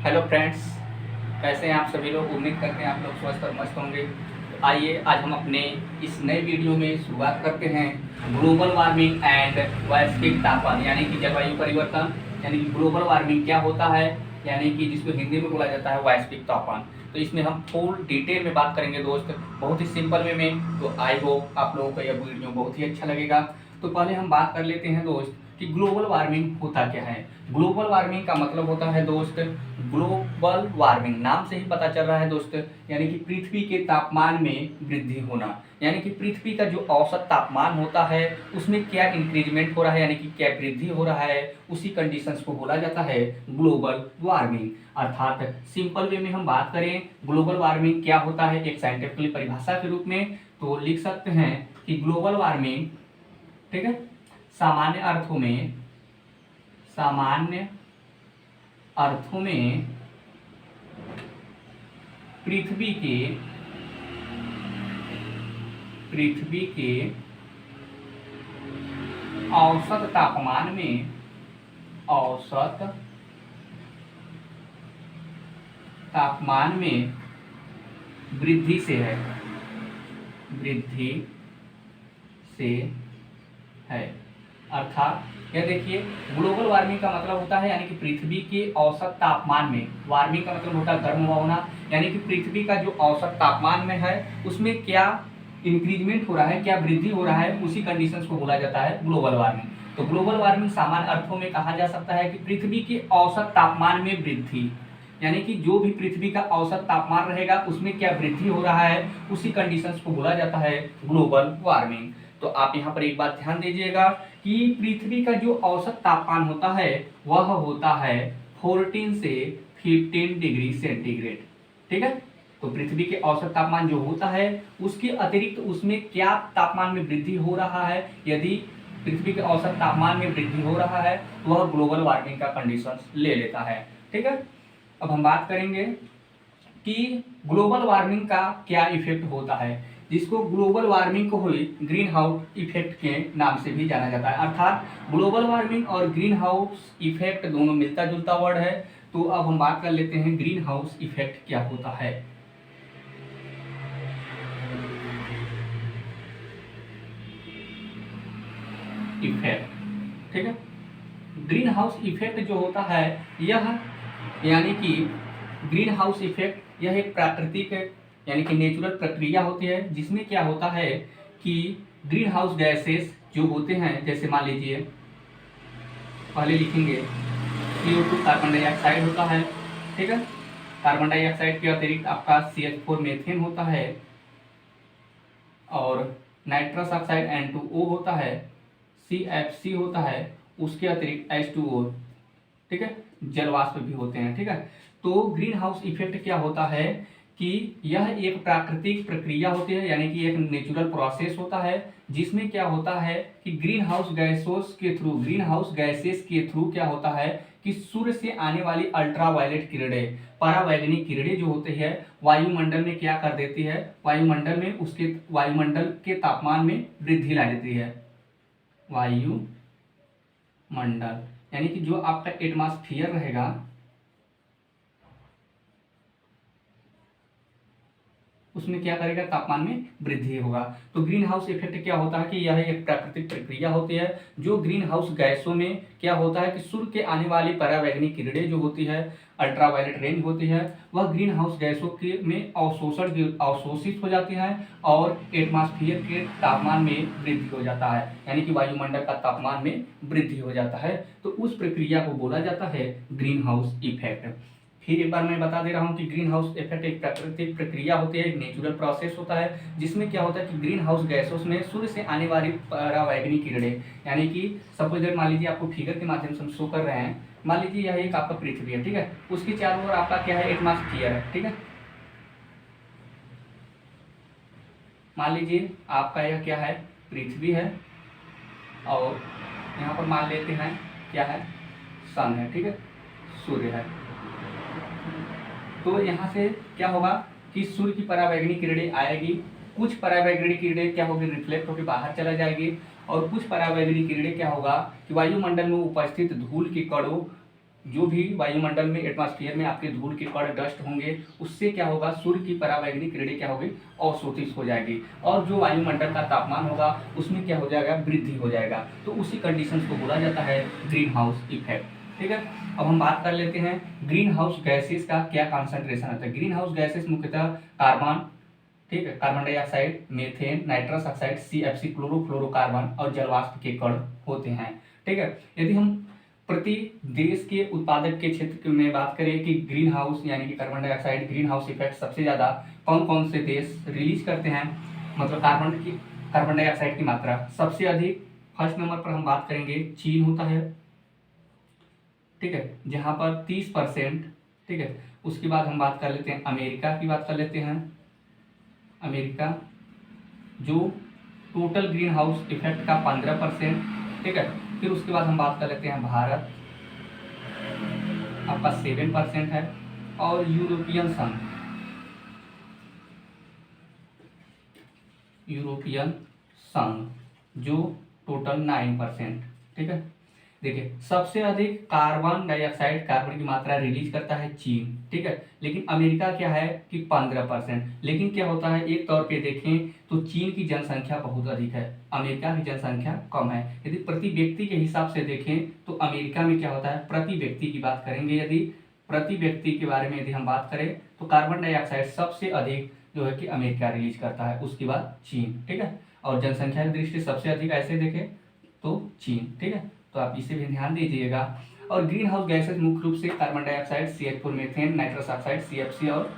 Hello friends, कैसे हैं आप सभी लोग। उम्मीद करते हैं आप लोग स्वस्थ और मस्त होंगे। तो आइए आज हम अपने इस नए वीडियो में शुरुआत करते हैं ग्लोबल वार्मिंग एंड वैश्विक तापमान यानी कि जलवायु परिवर्तन यानी कि ग्लोबल वार्मिंग क्या होता है, यानी कि जिसको हिंदी में बोला जाता है वैश्विक तापमान। तो इसमें हम फुल डिटेल में बात करेंगे दोस्त, बहुत ही सिंपल वे में। तो आई होप आप लोगों को यह वीडियो बहुत ही अच्छा लगेगा। तो पहले हम बात कर लेते हैं दोस्त कि ग्लोबल वार्मिंग होता क्या है। ग्लोबल वार्मिंग का मतलब होता है दोस्त, ग्लोबल वार्मिंग नाम से ही पता चल रहा है दोस्त, यानी कि पृथ्वी के तापमान में वृद्धि होना। यानी कि पृथ्वी का जो औसत तापमान होता है उसमें क्या इंक्रीजमेंट हो रहा है, यानी कि क्या वृद्धि हो रहा है, उसी कंडीशंस को बोला जाता है ग्लोबल वार्मिंग। अर्थात सिंपल वे में हम बात करें ग्लोबल वार्मिंग क्या होता है एक साइंटिफिकली परिभाषा के रूप में, तो लिख सकते हैं कि ग्लोबल वार्मिंग, ठीक है, सामान्य अर्थों में पृथ्वी के औसत तापमान में वृद्धि से है। अर्थात यह देखिए, ग्लोबल वार्मिंग का मतलब होता है यानी कि पृथ्वी के औसत तापमान में, वार्मिंग का मतलब होता है गर्म होना, यानी कि पृथ्वी का जो औसत तापमान में है उसमें क्या इंक्रीजमेंट हो रहा है, क्या वृद्धि हो रहा है, उसी कंडीशंस को बोला जाता है ग्लोबल वार्मिंग। तो ग्लोबल वार्मिंग सामान्य अर्थों में कहा जा सकता है कि पृथ्वी के औसत तापमान में वृद्धि, यानी कि जो भी पृथ्वी का औसत तापमान रहेगा उसमें क्या वृद्धि हो रहा है, उसी कंडीशंस को बोला जाता है ग्लोबल वार्मिंग। तो आप यहाँ पर एक बात ध्यान दीजिएगा कि पृथ्वी का जो औसत तापमान होता है वह होता है 14 से 15 डिग्री सेंटीग्रेड, ठीक है। तो पृथ्वी के औसत तापमान जो होता है उसके अतिरिक्त उसमें क्या तापमान में वृद्धि हो रहा है, यदि पृथ्वी के औसत तापमान में वृद्धि हो रहा है तो वह ग्लोबल वार्मिंग का कंडीशन ले लेता है, ठीक है। अब हम बात करेंगे कि ग्लोबल वार्मिंग का क्या इफेक्ट होता है, जिसको ग्लोबल वार्मिंग को हुई ग्रीन हाउस इफेक्ट के नाम से भी जाना जाता है। अर्थात ग्लोबल वार्मिंग और ग्रीन हाउस इफेक्ट दोनों मिलता जुलता वर्ड है। तो अब हम बात कर लेते हैं ग्रीन हाउस इफेक्ट क्या होता है। इफेक्ट, ठीक है, ग्रीन हाउस इफेक्ट जो होता है यह, यानी कि ग्रीन हाउस इफेक्ट यह एक प्राकृतिक यानी कि नेचुरल प्रक्रिया होती है, जिसमें क्या होता है कि ग्रीन हाउस गैसेस जो होते हैं, जैसे मान लीजिए पहले लिखेंगे CO2 कार्बन डाइऑक्साइड होता है, ठीक है। कार्बन डाइऑक्साइड के अतिरिक्त आपका CH4 मीथेन होता है और नाइट्रस ऑक्साइड N2O होता है, CFC होता है, उसके अतिरिक्त H2O, ठीक है, जल वाष्प भी होते हैं, ठीक है। तो ग्रीन हाउस इफेक्ट क्या होता है कि यह एक प्राकृतिक प्रक्रिया होती है, यानी कि एक नेचुरल प्रोसेस होता है, जिसमें क्या होता है कि ग्रीन हाउस गैसेस के थ्रू क्या होता है कि सूर्य से आने वाली अल्ट्रावायलेट किरणें, परावैंगनी किरणें जो होती है वायुमंडल में क्या कर देती है, वायुमंडल के तापमान में वृद्धि ला देती है। वायुमंडल यानी कि जो आपका एटमॉस्फेयर रहेगा उसमें क्या करेगा, तापमान में वृद्धि होगा। तो ग्रीन हाउस इफेक्ट क्या होता है कि यह एक प्राकृतिक प्रक्रिया होती है, जो ग्रीन हाउस गैसों में क्या होता है कि सूर्य के आने वाली परावैंगनी किरणें जो होती है, अल्ट्रावायलेट रेंज होती है, वह ग्रीन हाउस गैसों के में अवशोषित हो जाती है और एटमॉस्फेयर के तापमान में वृद्धि हो जाता है, यानी कि वायुमंडल का तापमान में वृद्धि हो जाता है। तो उस प्रक्रिया को बोला जाता है ग्रीन हाउस इफेक्ट। फिर एक बार मैं बता दे रहा हूँ कि ग्रीन हाउस इफेक्ट एक प्राकृतिक प्रक्रिया होती है, एक नेचुरल प्रोसेस होता है, जिसमें क्या होता है कि ग्रीन हाउस गैसों में सूर्य से आने वाली परावैंगनी किरणें, यानी कि सपोज मान लीजिए आपको फिगर के माध्यम से हम शो कर रहे हैं, मान लीजिए यह एक आपका पृथ्वी है, ठीक है, उसके चारों ओर आपका क्या है, एटमॉस्फेयर है, ठीक है। मान लीजिए आपका यह क्या है, पृथ्वी है, और यहाँ पर मान लेते हैं क्या है, सन है, ठीक है, सूर्य है। तो यहाँ से क्या होगा कि सूर्य की परावैंगनी किरणें आएगी, कुछ परावैंगनी किरणें क्या होगी, रिफ्लेक्ट होकर बाहर चला जाएगी, और कुछ परावैंगनी किरणें क्या होगा कि वायुमंडल में उपस्थित धूल के कणों जो भी वायुमंडल में एटमॉस्फेयर में आपके धूल के कण डस्ट होंगे, उससे क्या होगा, सूर्य की परावैंगनी किरणें क्या होगी, अवशोषित हो जाएगी, और जो वायुमंडल का तापमान होगा उसमें क्या हो जाएगा, वृद्धि हो जाएगा। तो उसी कंडीशंस को बोला जाता है ग्रीन हाउस इफेक्ट। ठीक है, अब हम बात कर लेते हैं ग्रीन हाउस गैसेस का क्या कॉन्सेंट्रेशन होता है। ग्रीन हाउस गैसेस मुख्यतः कार्बन, ठीक है, carbon dioxide, methane, nitrous oxide, CFC, chlorofluorocarbon और जलवाष्प के कण होते हैं। ठीक है, यदि हम प्रति देश के उत्पादक के क्षेत्र में बात करें कि ग्रीन हाउस यानी कि carbon dioxide green house effect सबसे ज़्यादा कौन कौन से देश रिलीज करते हैं, मतलब कार्बन डाइऑक्साइड की मात्रा सबसे अधिक फर्स्ट नंबर पर हम बात करेंगे चीन होता है। ठीक है, जहाँ पर 30%। ठीक है, उसके बाद हम बात कर लेते हैं अमेरिका की, बात कर लेते हैं अमेरिका, जो टोटल ग्रीन हाउस इफेक्ट का 15%। ठीक है, फिर उसके बाद हम बात कर लेते हैं भारत, आपका 7% है, और यूरोपियन संघ जो टोटल 9%। ठीक है, देखिए सबसे अधिक कार्बन डाइऑक्साइड, कार्बन की मात्रा रिलीज करता है चीन। ठीक है, लेकिन अमेरिका क्या है कि 15%। लेकिन क्या होता है, एक तौर पे देखें तो चीन की जनसंख्या बहुत अधिक है, अमेरिका की जनसंख्या कम है। यदि प्रति व्यक्ति के हिसाब से देखें तो अमेरिका में क्या होता है, प्रति व्यक्ति की बात करेंगे, यदि प्रति व्यक्ति के बारे में यदि हम बात करें तो कार्बन डाइऑक्साइड सबसे अधिक जो है कि अमेरिका रिलीज करता है, उसके बाद चीन। ठीक है, और जनसंख्या की दृष्टि सबसे अधिक ऐसे देखें तो चीन। ठीक है, तो आप इसे भी ध्यान दीजिएगा। और ग्रीन हाउस गैसेज मुख्य रूप से carbon dioxide, CH4, methane, nitrous oxide, CFC और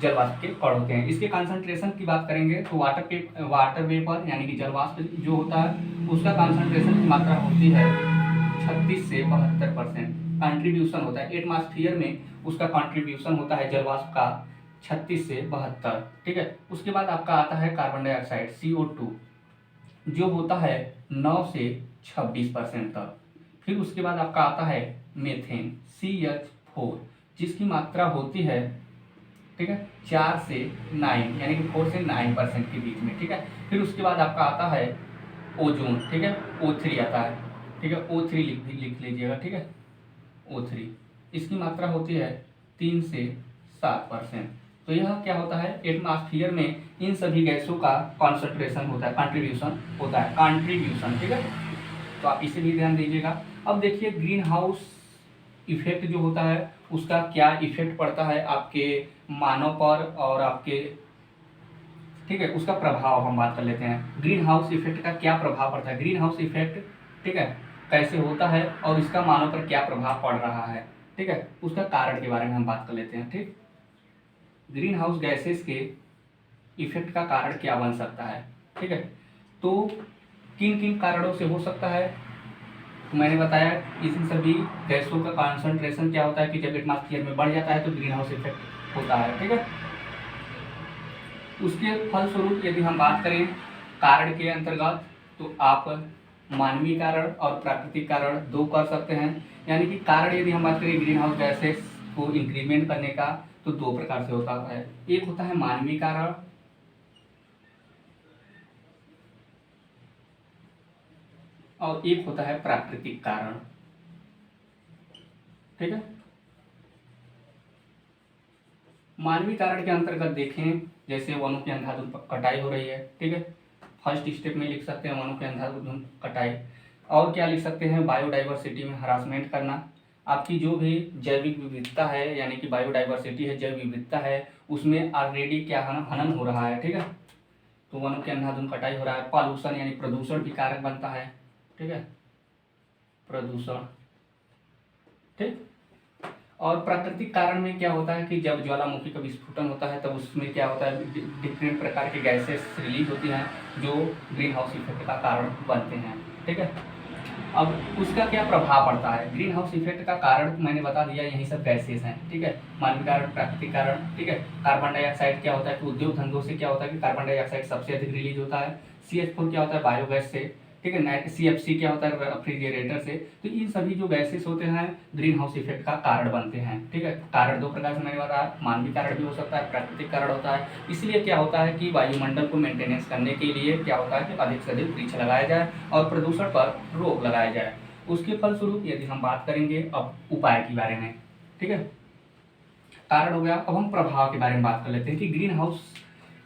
जलवाष्प के कण होते हैं। इसके कॉन्सेंट्रेशन की बात करेंगे तो वाटर वेपर यानी कि जलवाष्प जो होता है उसका कॉन्सेंट्रेशन की मात्रा होती है 36 से 72%। कॉन्ट्रीब्यूशन होता है एटमॉस्फेयर में, उसका कॉन्ट्रीब्यूशन होता है जलवाष्प का 36 से 72। ठीक है, उसके बाद आपका आता है कार्बन डाइऑक्साइड CO2 जो होता है 9 से 26% तक। फिर उसके बाद आपका आता है मीथेन CH4 जिसकी मात्रा होती है, ठीक है, 4 से 9 यानी कि 4 से 9% के बीच में। ठीक है, फिर उसके बाद आपका आता है ओजोन। ठीक है, O3 आता है। ठीक है, O3 लिख लीजिएगा। ठीक है, O3 इसकी मात्रा होती है 3 से 7%। तो यह क्या होता है, एटमॉस्फेयर में इन सभी गैसों का कॉन्सेंट्रेशन होता है, कंट्रीब्यूशन होता है, कंट्रीब्यूशन। ठीक है, तो आप इसे भी ध्यान दीजिएगा। अब देखिए ग्रीन हाउस इफेक्ट जो होता है उसका क्या इफेक्ट पड़ता है आपके मानव पर और आपके, ठीक है, उसका प्रभाव हम बात कर लेते हैं। ग्रीन हाउस इफेक्ट का क्या प्रभाव पड़ता है, ग्रीन हाउस इफेक्ट, ठीक है, कैसे होता है और इसका मानव पर क्या प्रभाव पड़ रहा है। ठीक है, उसका कारण के बारे में हम बात कर लेते हैं। ठीक, ग्रीन हाउस गैसेस के इफेक्ट का कारण क्या बन सकता है। ठीक है, तो किन किन कारणों से हो सकता है, तो मैंने बताया इन सभी गैसों का कॉन्सेंट्रेशन क्या होता है कि जब एटमॉस्फेयर में बढ़ जाता है तो ग्रीन हाउस इफेक्ट होता है। ठीक है, उसके फलस्वरूप यदि हम बात करें कारण के अंतर्गत तो आप मानवीय कारण और प्राकृतिक कारण दो कर सकते हैं। यानी कि कारण यदि हम बात करें ग्रीन हाउस गैसेस को इंक्रीमेंट करने का तो दो प्रकार से होता है, एक होता है मानवीय कारण और एक होता है प्राकृतिक कारण। ठीक है, मानवीय कारण के अंतर्गत देखें जैसे वनों की अंधाधुंध कटाई हो रही है। ठीक है, फर्स्ट स्टेप में लिख सकते हैं वनों की अंधाधुंध कटाई, और क्या लिख सकते हैं बायोडाइवर्सिटी में हरासमेंट करना। आपकी जो भी जैविक विविधता है यानी कि बायोडाइवर्सिटी है, जैव विविधता है, उसमें ऑलरेडी क्या हनन हो रहा है। ठीक है, तो वनों की अंधाधुंध कटाई हो रहा है। पॉल्यूशन यानी प्रदूषण भी कारक बनता है। ठीक है, प्रदूषण। ठीक, और प्राकृतिक कारण में क्या होता है कि जब ज्वालामुखी का विस्फोटन होता है तब उसमें क्या होता है डिफरेंट प्रकार के गैसेस रिलीज होती हैं जो ग्रीन हाउस इफेक्ट का कारण बनते हैं। ठीक है, अब उसका क्या प्रभाव पड़ता है, ग्रीन हाउस इफेक्ट का कारण मैंने बता दिया, यही सब गैसेस हैं। ठीक है, मानवीय कारण, प्राकृतिक कारण। ठीक है, कार्बन डाइऑक्साइड क्या होता है कि उद्योग धंधों से क्या होता है कि कार्बन डाइऑक्साइड सबसे अधिक रिलीज होता है। CH4 क्या होता है बायोगैस से। ठीक है, CFC क्या होता है रेफ्रिजरेटर से। तो इन सभी जो गैसेस होते हैं ग्रीन हाउस इफेक्ट का कारण बनते हैं। ठीक है, कारण दो प्रकार से मैंने बताया, मानवीय कारण भी हो सकता है, प्राकृतिक कारण होता है। इसलिए क्या होता है कि वायुमंडल को मेंटेनेंस करने के लिए क्या होता है कि अधिक से अधिक वृक्ष लगाया जाए और प्रदूषण पर रोक लगाया जाए। उसके फलस्वरूप यदि हम बात करेंगे अब उपाय के बारे में, ठीक है, कारण हो गया। अब हम प्रभाव के बारे में बात कर लेते हैं कि ग्रीन हाउस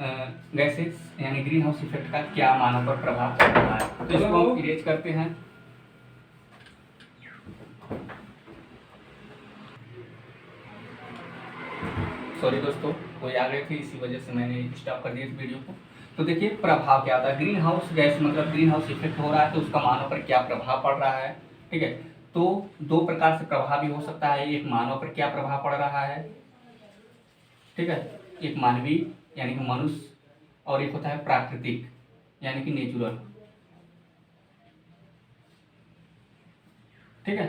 गैसेस यानी ग्रीन हाउस इफेक्ट का क्या मानव पर प्रभाव पड़ रहा है। तो इसको हम इरेज करते हैं। सॉरी दोस्तों, कोई आ गए थे, इसी वजह से मैंने स्टॉप कर दिया इस वीडियो को। तो देखिए प्रभाव क्या होता है, ग्रीन हाउस गैस मतलब ग्रीन हाउस इफेक्ट हो रहा है तो उसका मानव पर क्या प्रभाव पड़ रहा है, ठीक है। तो दो प्रकार से प्रभाव भी हो सकता है, एक मानव पर क्या प्रभाव पड़ रहा है, ठीक है, एक मानवीय यानी कि मनुष्य, और एक होता है प्राकृतिक यानी कि नेचुरल, ठीक है।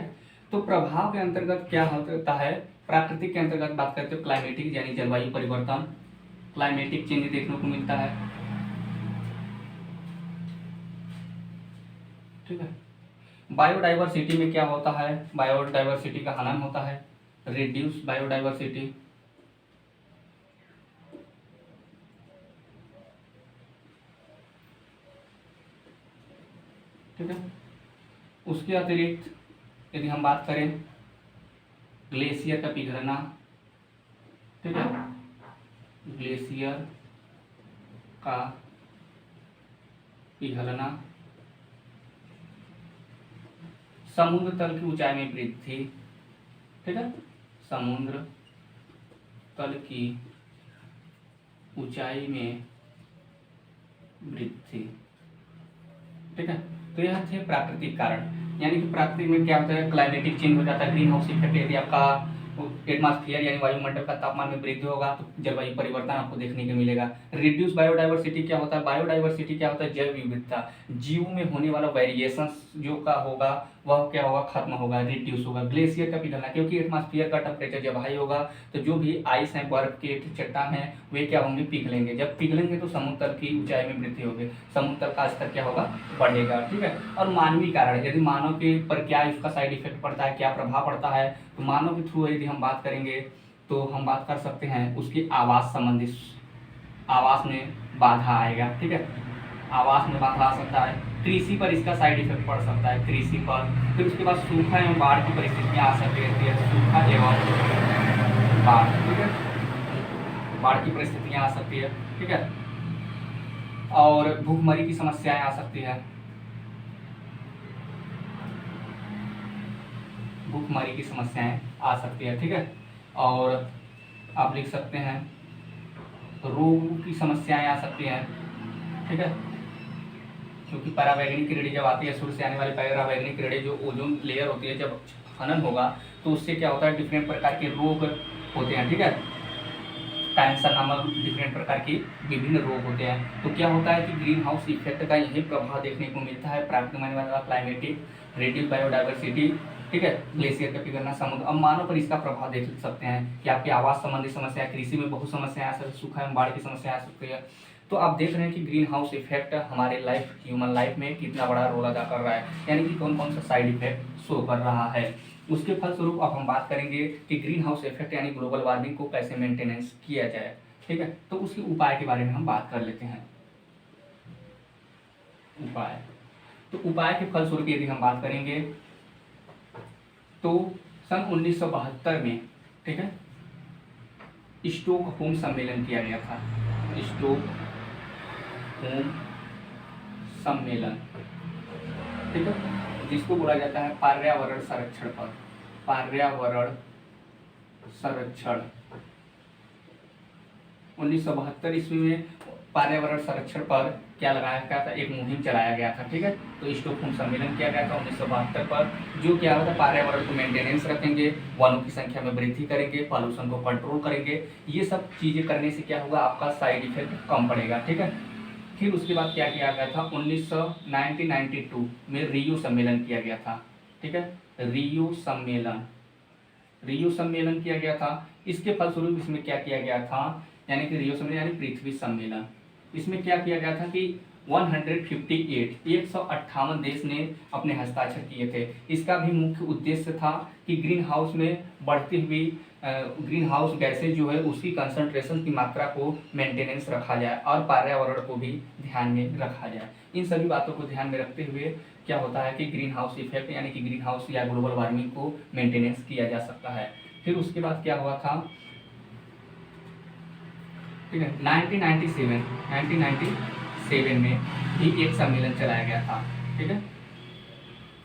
तो प्रभाव के अंतर्गत क्या होता है, प्राकृतिक के अंतर्गत बात करते हो क्लाइमेटिक यानी जलवायु परिवर्तन, क्लाइमेटिक चेंज देखने को मिलता है, ठीक है। बायोडाइवर्सिटी में क्या होता है, बायोडाइवर्सिटी का हनन होता है, रिड्यूस बायोडाइवर्सिटी, ठीक है। उसके अतिरिक्त यदि हम बात करें ग्लेशियर का पिघलना, ठीक है, ग्लेशियर का पिघलना, समुद्र तल की ऊंचाई में वृद्धि, ठीक है, समुद्र तल की ऊंचाई में वृद्धि, ठीक है। तो यह थे प्राकृतिक कारण, यानी कि प्राकृतिक में क्या होता है, क्लाइमेटिक चेंज हो जाता है, ग्रीन हाउस इफेक्ट, यदि आपका एटमॉस्फेयर यानी वायुमंडल का तापमान में वृद्धि होगा तो जलवायु परिवर्तन आपको देखने को मिलेगा। रिड्यूस बायोडाइवर्सिटी क्या होता है, बायोडाइवर्सिटी क्या होता है, जैव विविधता, जीव में होने वाला वेरिएशन जो का होगा वह क्या होगा, खत्म होगा, रिड्यूस होगा। ग्लेशियर का पिघलना, क्योंकि एटमॉस्फेयर का टेम्परेचर जब हाई होगा तो जो भी आइस है, बर्फ के चट्टान है, वे क्या होंगे, पिघलेंगे, जब पिघलेंगे तो समुद्र तल की ऊंचाई में वृद्धि होगी, समुद्र तल का स्तर क्या होगा, बढ़ेगा, ठीक है। और मानवीय कारण, यदि मानव के पर क्या इसका साइड इफेक्ट पड़ता है, क्या प्रभाव पड़ता है, तो मानव के थ्रू यदि हम बात करेंगे तो हम बात कर सकते हैं उसकी आवास संबंधी, आवास में बाधा आएगा, ठीक है, आवास में बाधा आ सकता है, कृषि पर इसका साइड इफेक्ट पड़ सकता है, कृषि पर, फिर उसके बाद सूखा एवं बाढ़ की परिस्थितियां आ सकती है, सूखा एवं बाढ़, ठीक है, बाढ़ की परिस्थितियां आ सकती है, ठीक है, और भूखमरी की समस्याएं आ सकती है, भूखमरी की समस्याएं आ सकती है, ठीक है। और आप लिख सकते हैं रोग की समस्याएं आ सकती हैं, ठीक है, क्योंकि परावैंगनिक किरणें जब आती है, सूर्य से आने वाली परावैंगनिक किरणें जो ओजोन लेयर होती है जब हनन होगा तो उससे क्या होता है, डिफरेंट प्रकार के रोग होते हैं, ठीक है, कैंसर नामक डिफरेंट प्रकार के विभिन्न रोग होते हैं। तो क्या होता है कि ग्रीन हाउस इफेक्ट का यही प्रभाव देखने को मिलता है, प्राकृतिक मानने वाला क्लाइमेटिक, रेडियल बायोडाइवर्सिटी, ठीक है, ग्लेशियर का पिघलना, समुद्र। अब मानव पर इसका प्रभाव देख सकते हैं कि आपकी आवास संबंधी समस्या, कृषि में बहुत समस्याएं आ सकती है, सूखा एवं बाढ़ की समस्या आ सकती है। तो आप देख रहे हैं कि ग्रीन हाउस इफेक्ट हमारे लाइफ, ह्यूमन लाइफ में कितना बड़ा रोल अदा कर रहा है, यानी कि कौन कौन सा साइड इफेक्ट शो कर रहा है। उसके फलस्वरूप अब हम बात करेंगे कि ग्रीन हाउस इफेक्ट यानी ग्लोबल वार्मिंग को कैसे मेंटेनेंस किया जाए, ठीक है। तो उसके उपाय के बारे में हम बात कर लेते हैं। उपाय, तो उपाय के फलस्वरूप यदि हम बात करेंगे तो सन 1972 में, ठीक है, स्टॉकहोम सम्मेलन किया गया था, स्टॉकहोम सम्मेलन, ठीक है, जिसको बोला जाता है पर्यावरण संरक्षण पर, पर्यावरण संरक्षण। 1972 ईस्वी में पर्यावरण संरक्षण पर क्या लगाया गया था, एक मुहिम चलाया गया था, ठीक है। तो स्टॉकहोम सम्मेलन किया गया था 1972 पर, जो क्या होता है पर्यावरण को मेंटेनेंस रखेंगे, वनों की संख्या में वृद्धि करेंगे, पॉल्यूशन को कंट्रोल करेंगे, ये सब चीजें करने से क्या होगा, आपका साइड इफेक्ट कम पड़ेगा, ठीक है। फिर उसके बाद क्या किया गया था, 1992 में रियो सम्मेलन किया गया था, ठीक है, रियो सम्मेलन, रियो सम्मेलन किया गया था। इसके फलस्वरूप इसमें क्या किया गया था, यानी कि रियो सम्मेलन यानी पृथ्वी सम्मेलन, इसमें क्या किया गया था कि 158 देश ने अपने हस्ताक्षर किए थे। इसका भी मुख्य उद्देश्य था कि ग्रीन हाउस में बढ़ती हुई ग्रीन हाउस गैसेज जो है उसकी कंसंट्रेशन की मात्रा को मेंटेनेंस रखा जाए और पर्यावरण को भी ध्यान में रखा जाए। इन सभी बातों को ध्यान में रखते हुए क्या होता है कि ग्रीन हाउस इफेक्ट यानी कि ग्रीन हाउस या ग्लोबल वार्मिंग को मेंटेनेंस किया जा सकता है। फिर उसके बाद क्या हुआ था, ठीक है, 1997 में ही एक सम्मेलन चलाया गया था, ठीक है।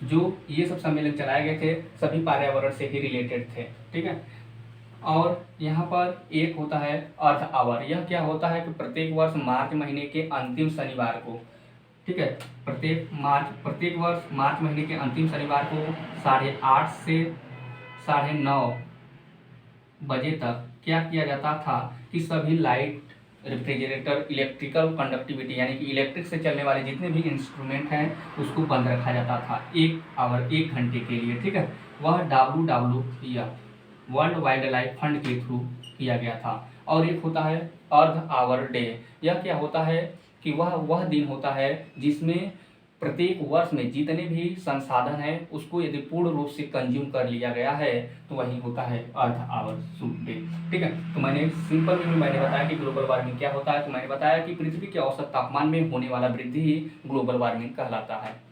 जो ये सब सम्मेलन चलाए गए थे सभी पर्यावरण से ही रिलेटेड थे, ठीक है। और यहाँ पर एक होता है अर्थ आवर। यह क्या होता है कि प्रत्येक वर्ष मार्च महीने के अंतिम शनिवार को, ठीक है, प्रत्येक वर्ष मार्च महीने के अंतिम शनिवार को 8:30 से 9:30 बजे तक क्या किया जाता था कि सभी लाइट, रेफ्रिजरेटर, इलेक्ट्रिकल कंडक्टिविटी यानी कि इलेक्ट्रिक से चलने वाले जितने भी इंस्ट्रूमेंट हैं उसको बंद रखा जाता था 1 घंटे के लिए, ठीक है। वह WWF world wild life fund के थ्रू किया गया था। और एक होता है अर्थ आवर डे। यह क्या होता है कि वह दिन होता है जिसमें प्रत्येक वर्ष में जितने भी संसाधन है उसको यदि पूर्ण रूप से कंज्यूम कर लिया गया है तो वही होता है अर्थ आवर डे, ठीक है। तो मैंने सिंपल में मैंने बताया कि ग्लोबल वार्मिंग क्या होता है। तो मैंने बताया कि पृथ्वी के औसत तापमान में होने वाला वृद्धि ही ग्लोबल वार्मिंग कहलाता है।